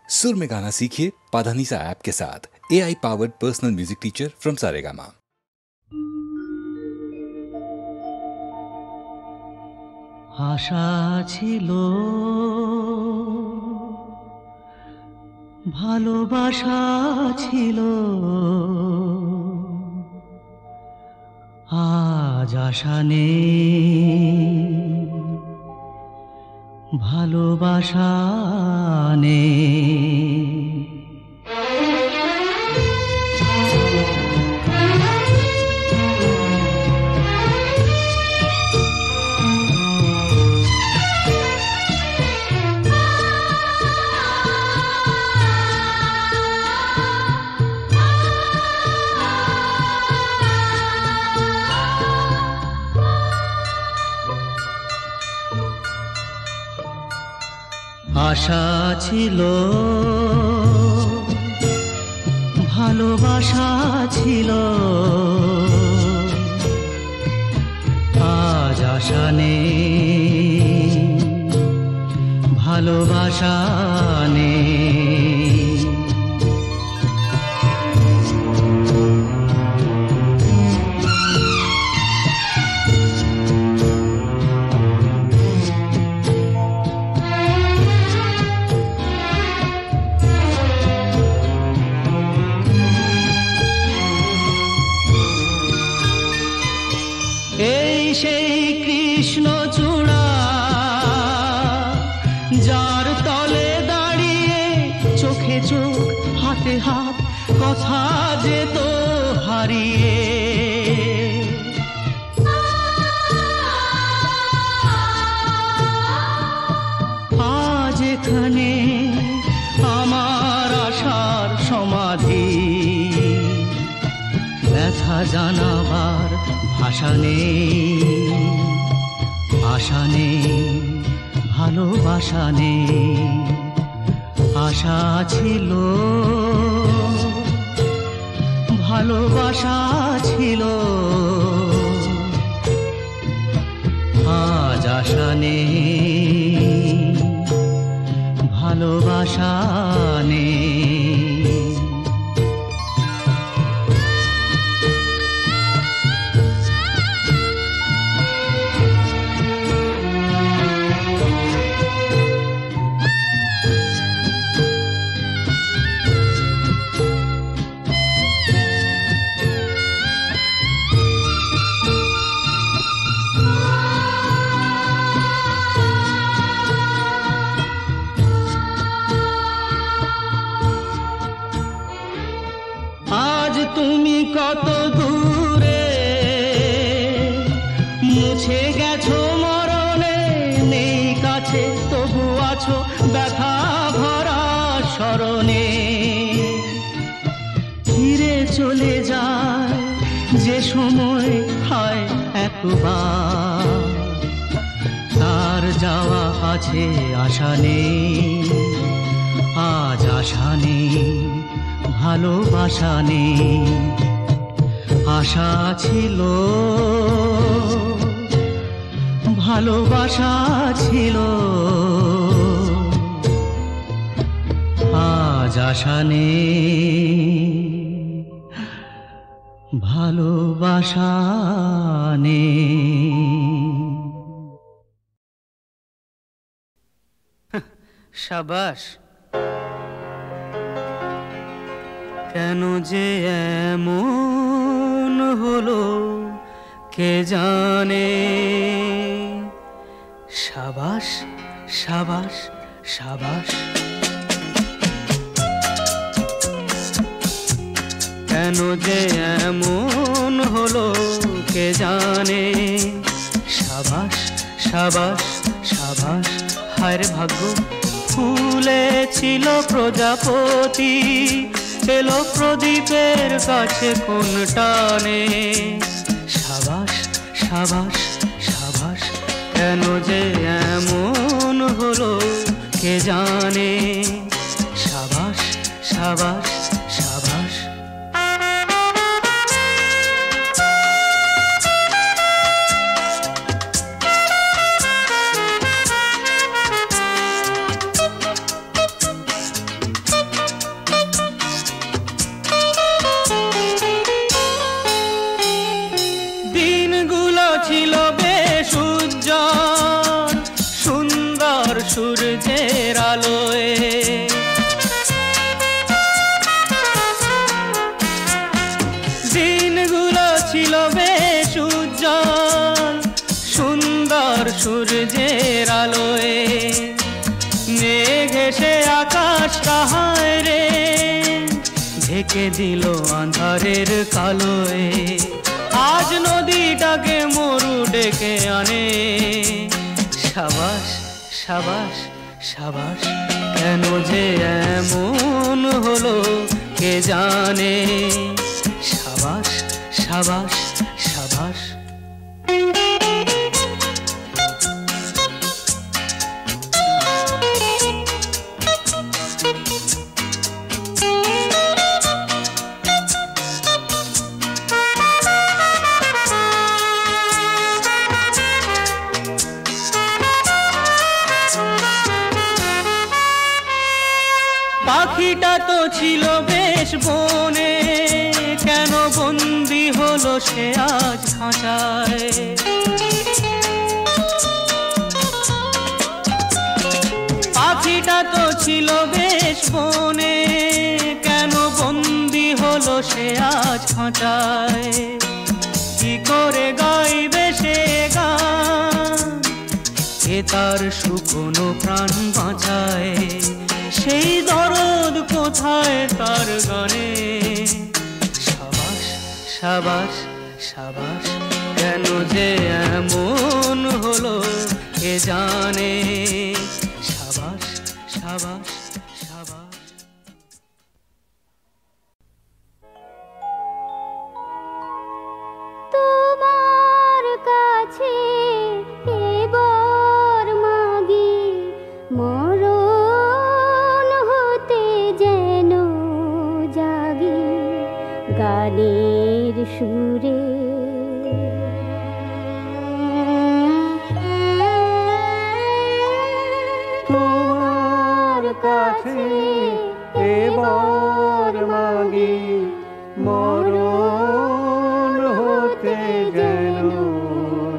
सुर में गाना सीखिए पाधानीसा ऐप के साथ। AI powered personal music teacher from Saregama. आशा छिलो ভালোবাসা ছিল আজ আশা নেই ভালোবাসা নেই আশা ছিল ভালোবাসা ছিল আজ আশা নেই ভালোবাসা নেই সেই কৃষ্ণ চূড়া যার তলে দাঁড়িয়ে চোখে চোখ হাতে হাত কথা যেত হারিয়ে আজ এখানে আমার আশার সমাধি ব্যথা জানাবার ভাষা নেই আশা নেই ভালোবাসা নেই আশা ছিল ভালোবাসা ছিল আজ আশা নেই ভালোবাসা নেই তুমি কত দূরে মুছে গেছো মরণে নেই কাছে তবু আছো ব্যথা ভরা স্মরণে ফিরে চলে যায় যে সময় হয় একবার তার যাওয়া আছে আশা নেই আজ আশা নেই ভালোবাসা নেই আশা ছিল ভালোবাসা ছিল আজ আশা নেই ভালোবাসা নেই শাবাশ কেন যে এমন হলো কে জানে শাবাশ শাবাশ শাবাশ কেন যে এমন হলো কে জানে শাবাশ শাবাশ শাবাশ হায় রে ভাগ্য ফুলে ছিল প্রজাপতি এলো প্রদীপের কাছে কোন টানে শাবাশ শাবাশ শাবাশ কেন যে এমন হলো কে জানে শাবাশ শাবাশ শাবাশ আকাশটা হায় রে ঢেকে দিল আঁধারের কালোয়। আজ নদীটাকে মরু ডেকে আনে। সাবাস সাবাস সাবাস কেন যে এমন হলো কে জানে। সাবাস সাবাস সাবাস। পাখিটা তো ছিল বেশ বনে, কেন বন্দি হলো সে আজ খাঁচায়। পাখিটা তো ছিল বেশ বনে, কেন বন্দি হলো সে আজ খাঁচায়। কি করে গাইবে সে গান, কে তার শুকনো প্রাণ বাঁচায়। সেই দরদ কোথায় তার গানে। সাবাস সাবাস সাবাস কেন যে এমন হলো কে জানে। সাবাস সাবাস সাবাস। তোমার কাছে এবার মাগি মরণ হতে যেন জাগি গানের সুরে। তোমার কাছে এবার মাগি মরণ হতে যেন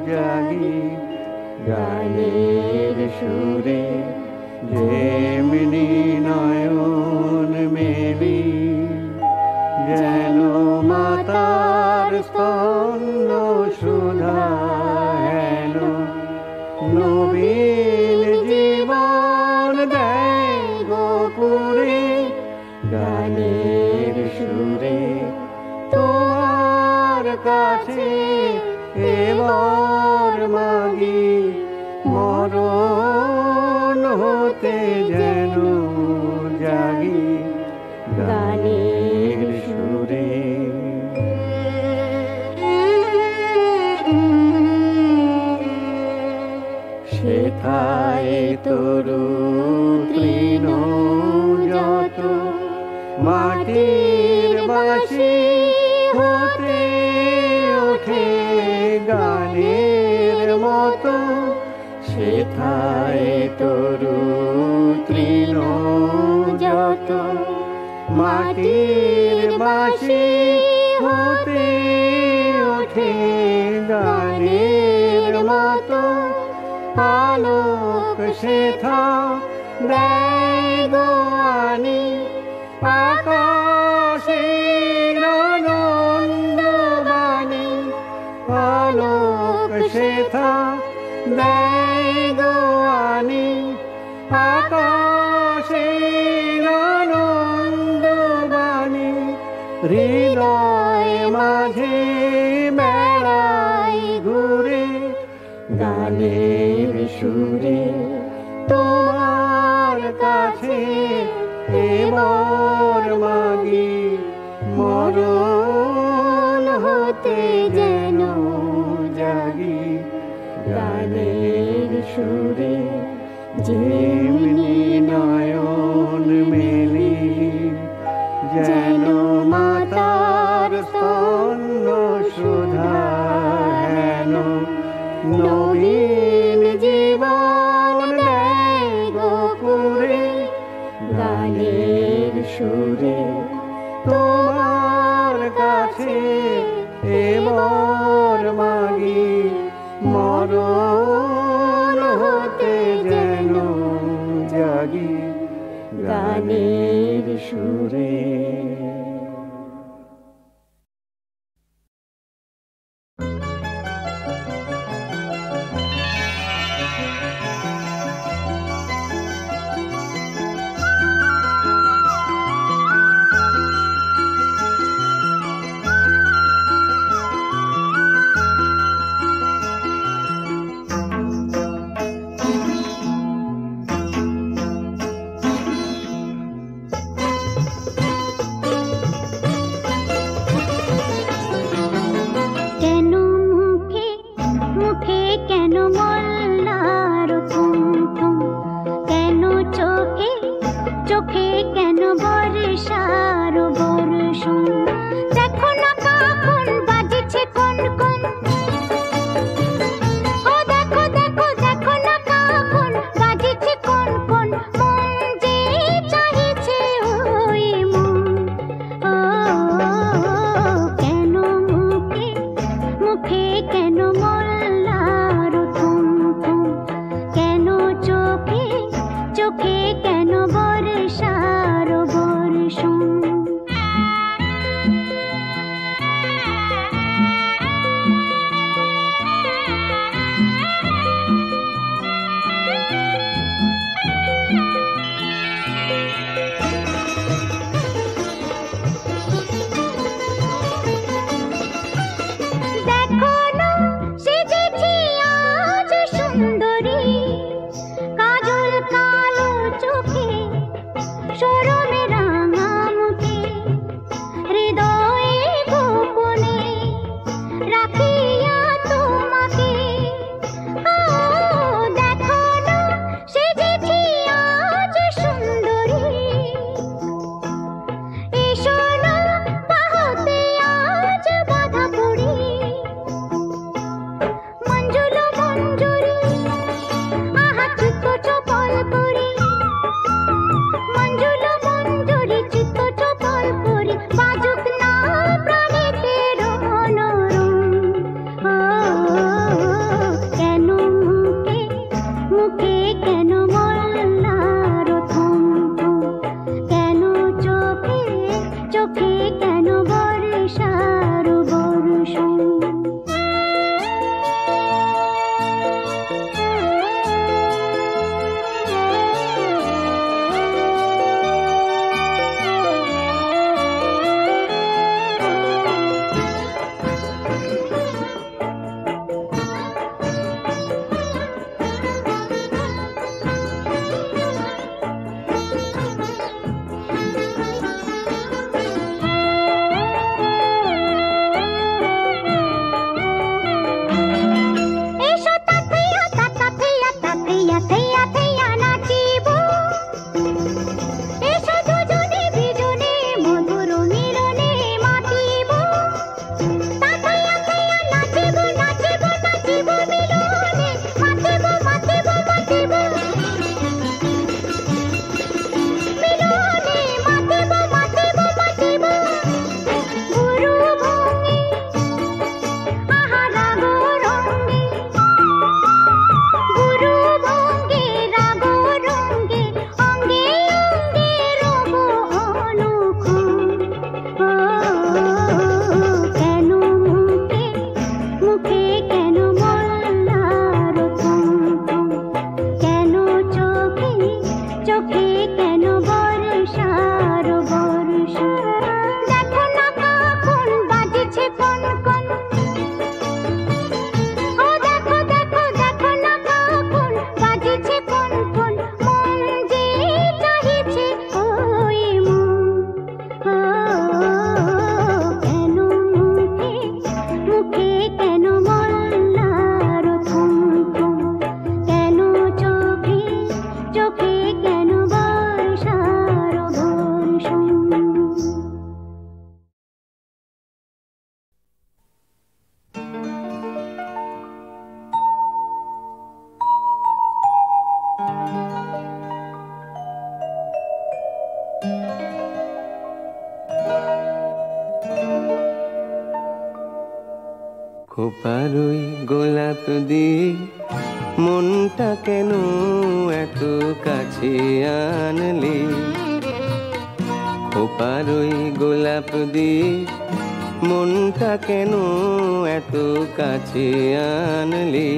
জাগি গানের সুরে। যেমনি নয়ন মেলি যেন মাতার স্তন্য সুধা হেন। নবীন জীবন দেয় গোপুরে গানের সুরে। তোমার কাছে এবার মাগি মরণ হতে যেন জাগি গানের সুরে। সেথায় তরু তৃণ যত মাটির বাঁশি হতে ওঠে গানের মতো। সেথায় তরু তৃণ যত মাটির বাঁশি হতে ওঠে গানের মতো। আলোক সেথা দেয় গো আনি আকাশের আনন্দবাণী। আলোক সেথা দেয় গো আনি আকাশের আনন্দবাণী। হৃদয় মাঝে বেড়াই ঘুরে গানের সুরে। তোমার কাছে এবার মাগি মরণ হতে যেন জাগি গানের সুরে। যেমনি নয়ন মেলি যেন মাতার স্তন্য সুধা হেন। নবীন জীবন দেয় গোপুরে গানের সুরে। তোমার কাছে এবার মাগি মরণ হতে যেন জাগি গানের সুরে। কেন বর্ষার বর্ষণ দেখো না কখন বাজছে কোন কোন ও দেখো দেখো দেখো না কখন বাজছে কোন কোন মন যে চাইছে ওই মন ও কেন মুখে মুখে কেন মোল্লার থুম থুম কেন চোখে চোখে কেন বর্ষার বর্ষণ দেখো না সেজেছি আজ সুন্দরী কাজল কালো চোখে শরমে রাঙা মুখে হৃদয়ে গোপনে রাখিয়া তোমাকে ও দেখো না সেজেছি আজ সুন্দরী এসো না বাহুতে আজ বাধা পড়ি মঞ্জুল মঞ্জুরি আহা চিত্ত চপল করি মঞ্জুল মঞ্জুরি চিত্ত চপল করি বাজুক না প্রাণেতে রনরম ও কেন মুখে মুখে কেন মোল্লার থুম থুম কেন চোখে চোখে কেন বর্ষার বর্ষণ এসো তাথেয়া তাথেয়া তাথেয়া থেয়া থেয়া নাচিব এসো দুজনে বিজনে মধুর মিলনে মাতিব তাথেয়া থেয়া নাচিব নাচিব নাচিব মিলনে মাতিব মাতিব মাতিব মিলনে মাতিব মাতিব মাতিব গুরু ভঙ্গি আহা রাগ রঙ্গে গুরু ভঙ্গে রাগ রঙ্গে অঙ্গে অঙ্গে রব অনুখ ও কেন মুখে মুখে কেন মোল্লার থুম থুম কেন চোখে চোখে কেন বর্ষার বর্ষণ দেখো না কখন বাজছে কোন কোন ও দেখো দেখো দেখো না কখন বাজছে কোন কোন মন যে চাইছে ওই মন ও কেন মুখে মুখে কেন মোল্লার থুম থুম কেন চোখে চোখে কেন বর্ষার বর্ষণ খোপারই গোলাপ দিয়ে মনটা কেন এত কাছে আনলি খোপারই গোলাপ দিয়ে মনটা কেন এত কাছে আনলি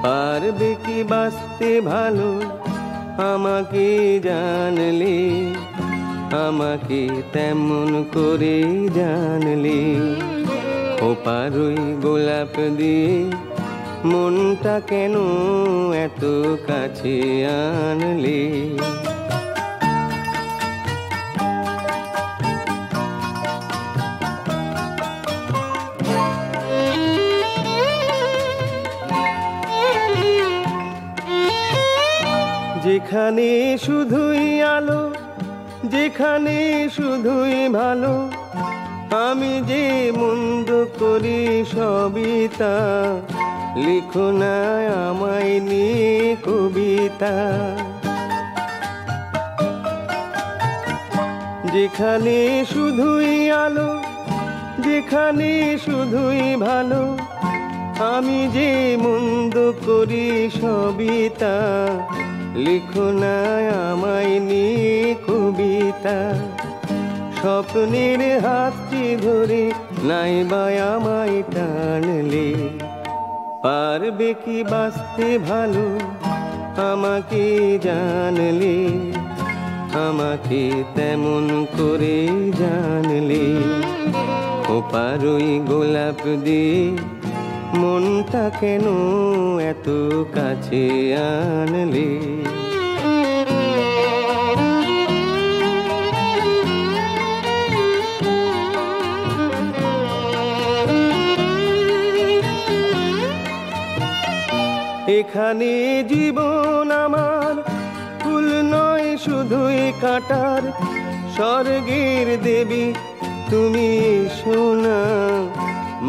পারবে কি বাঁচতে ভালো আমাকে জানলি আমাকে তেমন করে জানলি খোপারই গোলাপ দিয়ে মনটা কেন এত কাছে আনলি যেখানে শুধুই আলো যেখানে শুধুই ভালো, আমি যে মন্দ করি সবই তা, লিখো না আমায় নিয়ে কবিতা। যেখানে শুধুই আলো, যেখানে শুধুই ভালো, আমি যে মন্দ করি সবই তা, লিখো না আমায় নিয়ে কবিতা। স্বপ্নের হাতটি ধরে নাইবা আমায় টানলে, পারবে কি বাঁচতে ভালো আমাকে জানলে, আমাকে তেমন করে জানলে। খোপার ওই গোলাপ দিয়ে মনটা কেন এত কাছে আনলে? এখানে জীবন আমার ফুল নয় শুধুই কাঁটার, স্বর্গের দেবী তুমি সোনা,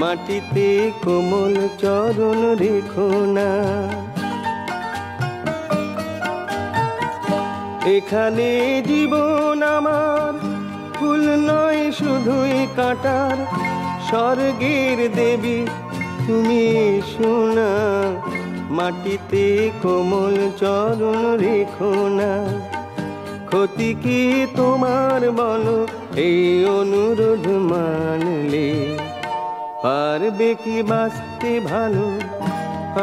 মাটিতে কোমল চরণ রেখো না। এখানে জীবন আমার ফুল নয় শুধুই কাঁটার, স্বর্গের দেবী তুমি সোনা, মাটিতে কোমল চরণ রেখো না। ক্ষতি কি তোমার বলো এই অনুরোধ মানলে, পারবে কি বাঁচতে ভালো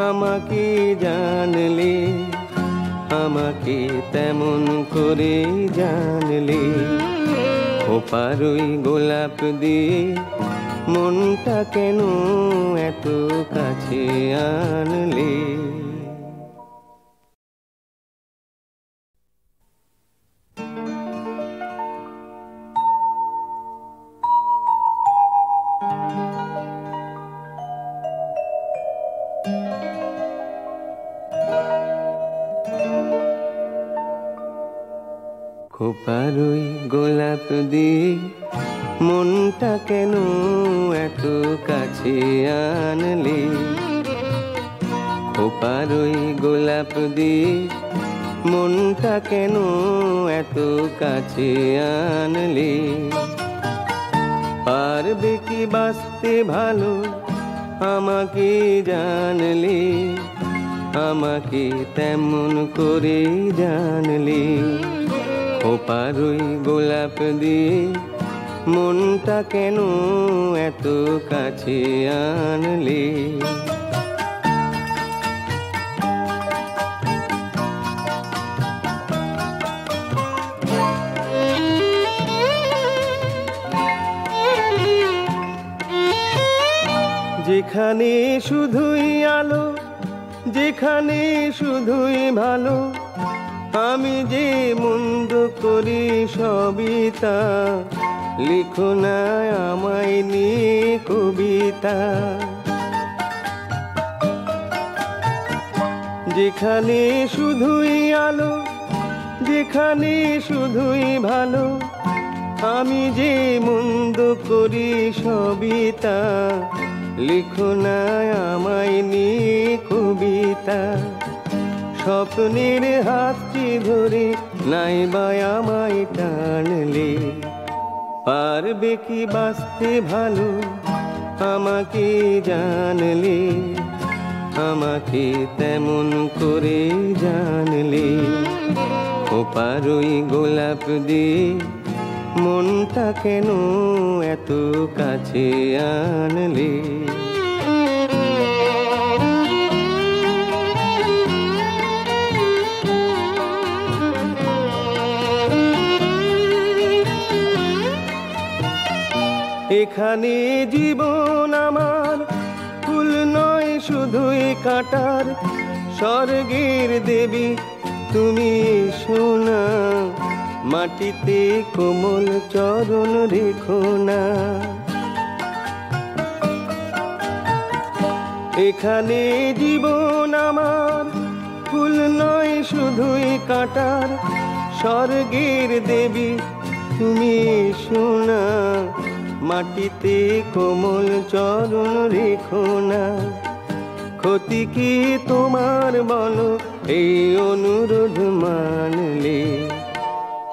আমাকে জানলে, আমাকে তেমন করে জানলে। খোপার ওই গোলাপ দিয়ে মনটা কেন এত কাছে আনলে? খোপার ওই গোলাপ দিয়ে মনটা কেন এত কাছে আনলে, খোপার ওই গোলাপ দিয়ে মনটা কেন এত কাছে আনলে। পারবে কি বাঁচতে ভালো আমাকে জানলে, আমাকে তেমন করে জানলে। খোপার ওই গোলাপ দিয়ে মনটা কেন এত কাছে আনলে? যেখানে শুধুই আলো, যেখানে শুধুই ভালো, আমি যে মন্দ করি সবই তা, লিখো না আমায় নিয়ে কবিতা। যেখানে শুধুই আলো, যেখানে শুধুই ভালো, আমি যে মন্দ করি সবই তা, লিখো না আমায় নিয়ে কবিতা। স্বপ্নের হাতটি ধরে নাইবা আমায় টানলে, পারবে কি বাঁচতে ভালো আমাকে জানলে, আমাকে তেমন করে জানলে। খোপার ওই গোলাপ দিয়ে মনটা কেন এত কাছে আনলে? এখানে জীবন আমার ফুল নয় শুধুই কাঁটার, স্বর্গের দেবী তুমি সোনা, মাটিতে কোমল চরণ রেখো না। এখানে জীবন আমার ফুল নয় শুধুই কাঁটার, স্বর্গের দেবী তুমি সোনা, মাটিতে কোমল চরণ রেখো না। ক্ষতি কি তোমার বলো, এই অনুরোধ মানলে?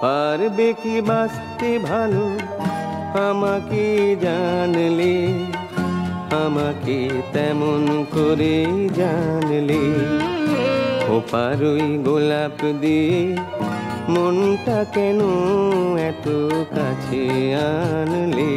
পারবে কি বাঁচতে ভালো, আমাকে জানলে? আমাকে তেমন করে জানলে। ও পারই গোলাপ দিয়ে মনটা কেন এত কাছে আনলে?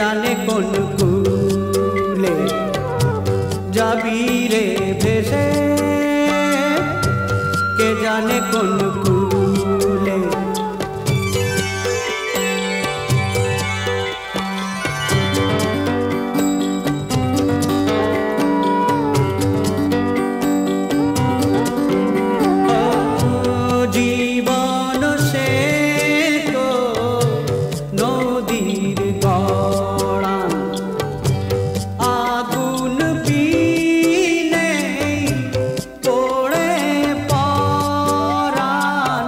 জানে কোন কুলে যাবি রে ভেসে, কে জানে কোন কুলে। জীবন সে তো নদীর গড়ান, আগুন বিনে পড়ে পরান।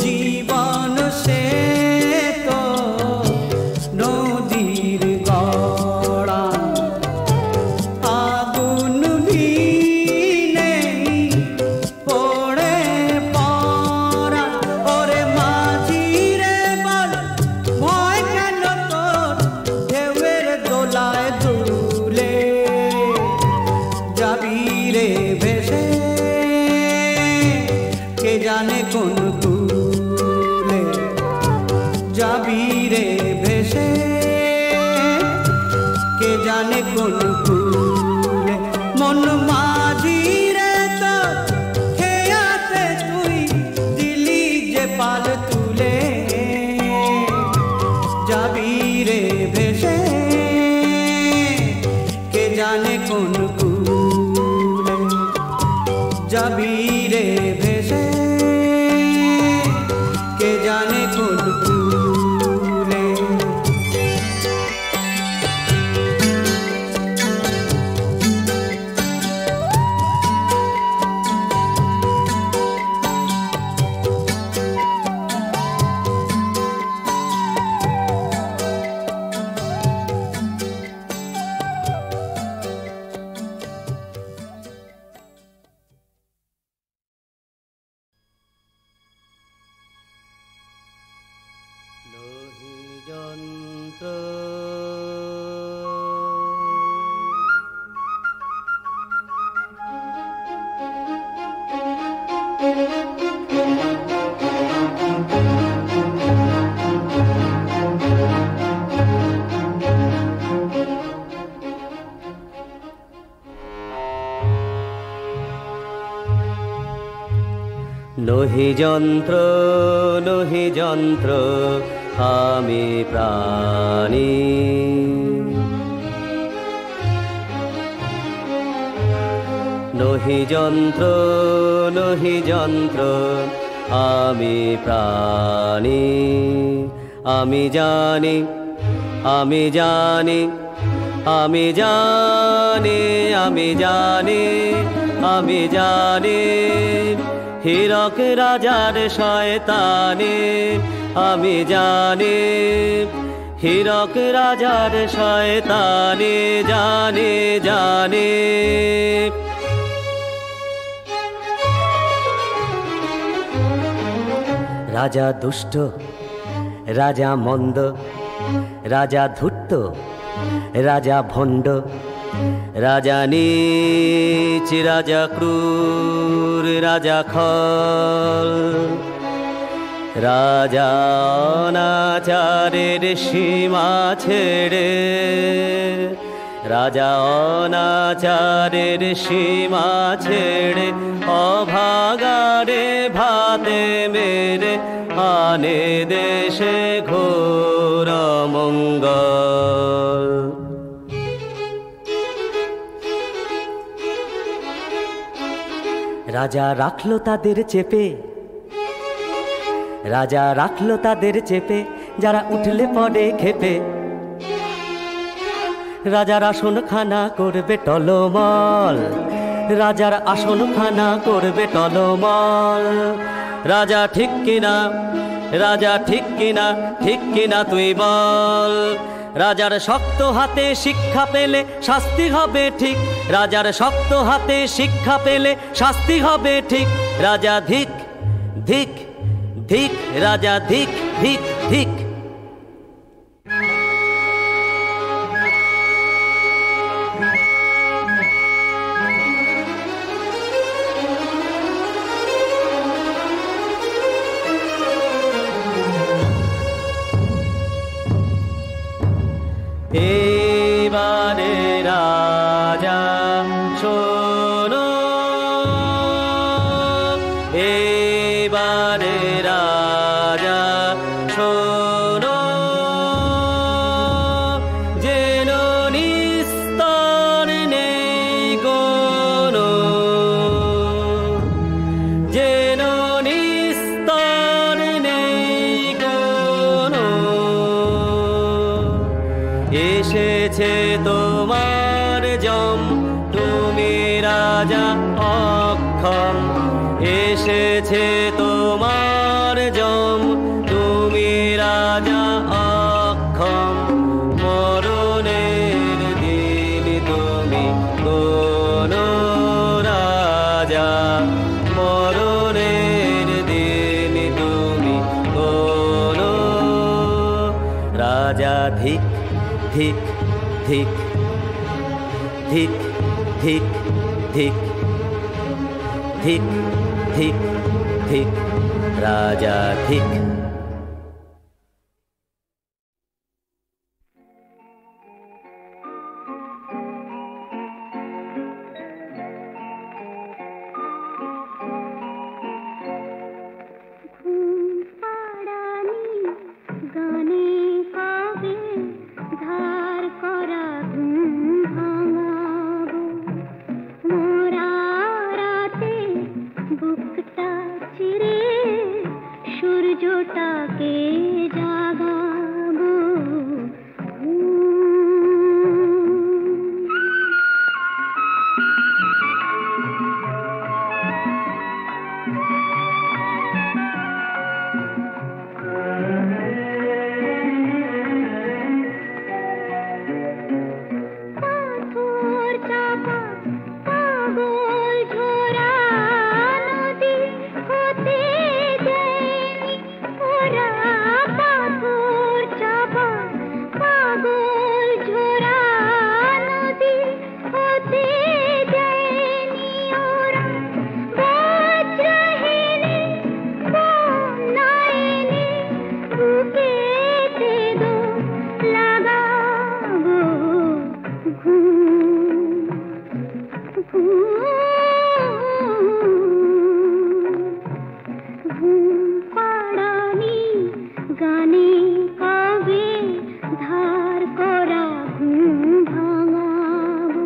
জীবন সে তো নদীর গড়ান, আগুন বিনে পড়ে পরান। ওরে মাঝি রে বল ভয় কেন তোর, ঢেউয়ের দোলায় দুলে যাবি রে ভেসে, কে জানে কোন কুলে যাবি রে ভেসে, কে জানে কোন কুলে। মন মাঝি রে তোর খেয়াতে তুই দিলি যে পাল তুলে, যাবি রে ভেসে, কে জানে কোন কুলে যাবি রে ভেসে, কে জানে কোন কুলে। লোহে যন্ত্র লোহে যন্ত্র লোহে যন্ত্র আমি প্রাণী, লোহে যন্ত্র লোহে যন্ত্র আমি প্রাণী। আমি জানি আমি জানি আমি জানি আমি জানি আমি জানি হীরক রাজার শয়তানি। আমি জানি হীরক রাজার শয়তানি, জানি জানি। রাজা দুষ্ট রাজা মন্দ, রাজা ধূর্ত রাজা ভণ্ড, রাজা নীচ রাজা ক্রূর রাজা খল, রাজা অনাচারের সীমা ছেড়ে, রাজা অনাচারের সীমা ছেড়ে অভাগারে ভাতে মেরে আনে দেশে ঘোর মঙ্গল। রাজা রাখলো তাদের চেপে, রাজা রাখলো তাদের চেপে, যারা উঠলে পড়ে খেপে। রাজার আসন খানা করবে টলমল, রাজার আসন খানা করবে টলমল। রাজা ঠিক কিনা, রাজা ঠিক কিনা, ঠিক কিনা তুই বল। রাজার শক্ত হাতে শিক্ষা পেলে শাস্তি হবে ঠিক, রাজার শক্ত হাতে শিক্ষা পেলে শাস্তি হবে ঠিক। রাজা ধিক ধিক ধিক, রাজা ধিক ধিক ধিক। এবারে রাজা শোনো, এবারে রাজা শোনো, যেন নিস্তার নেই কোনো, যেন নিস্তার নেই কোনো। এসেছে তোমার জম, তুমি রাজা অক্ষম। এসেছে তোমার জম, তুমি রাজা অক্ষম। মরণের দিন তুমি কোন রাজা, মরণের দিন তুমি কোন রাজা। ধিক ধিক ধিক ধিক ধিক ধিক ধিক ধিক ধিক রাজা ধিক। সূর্যটাকে জাগাবো, পাথর চাপা পাগল ঝোরা নদী হতে যায়নি ওরা। পাথর চাপা পাগল ঝোরা নদী হতে যায়নি ওরা। বজ্রহীনে বন্যায়নি বুকেতে দো লাগাবো, ঘুম ঘুম পাড়ানি গানে কবে ধার করা ঘুম ভাঙাবো,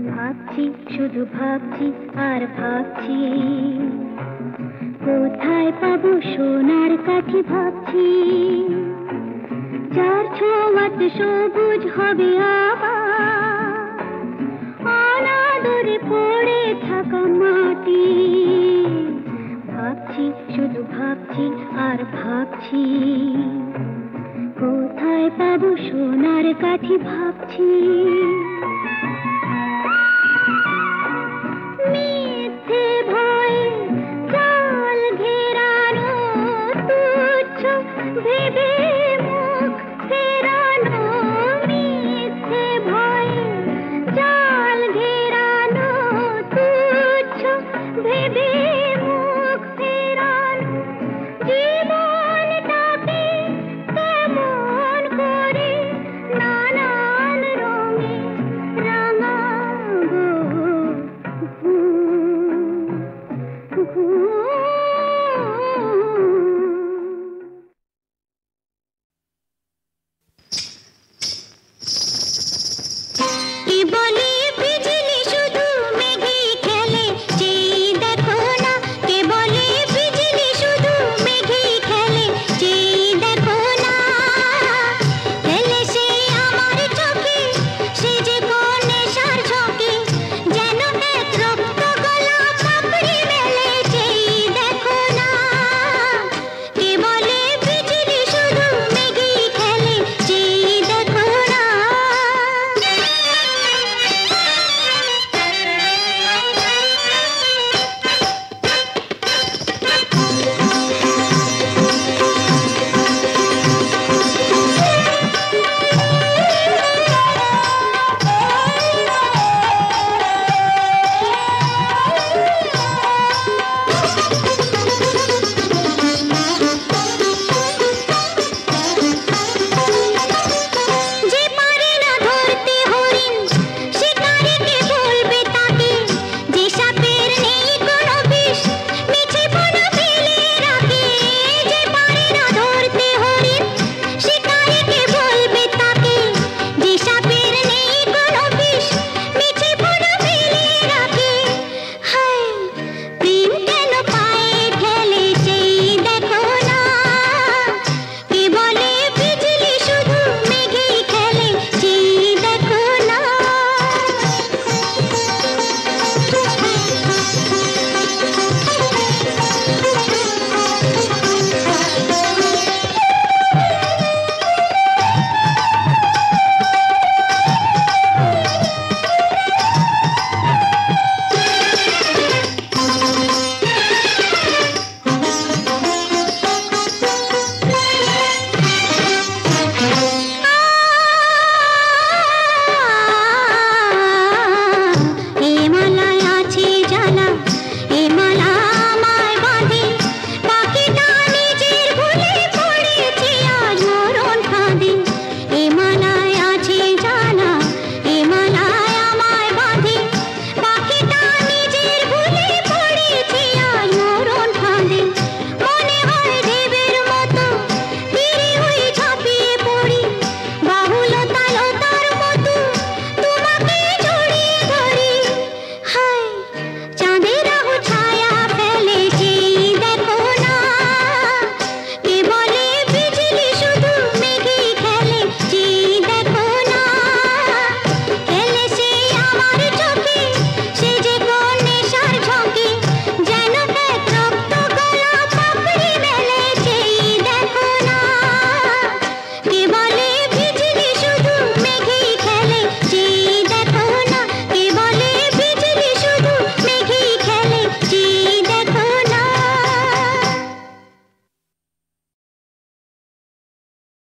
ভাবছি শুধু ভাবছি আর ভাবছি, কোথায় পাবো সোনার কাঠি ভাবছি। যার ছোঁয়াতে সবুজ হবে আবার অনাদরে পড়ে থাকা মাটি। ভাবছি শুধু ভাবছি আর ভাবছি, কোথায় পাবো সোনার কাঠি ভাবছি।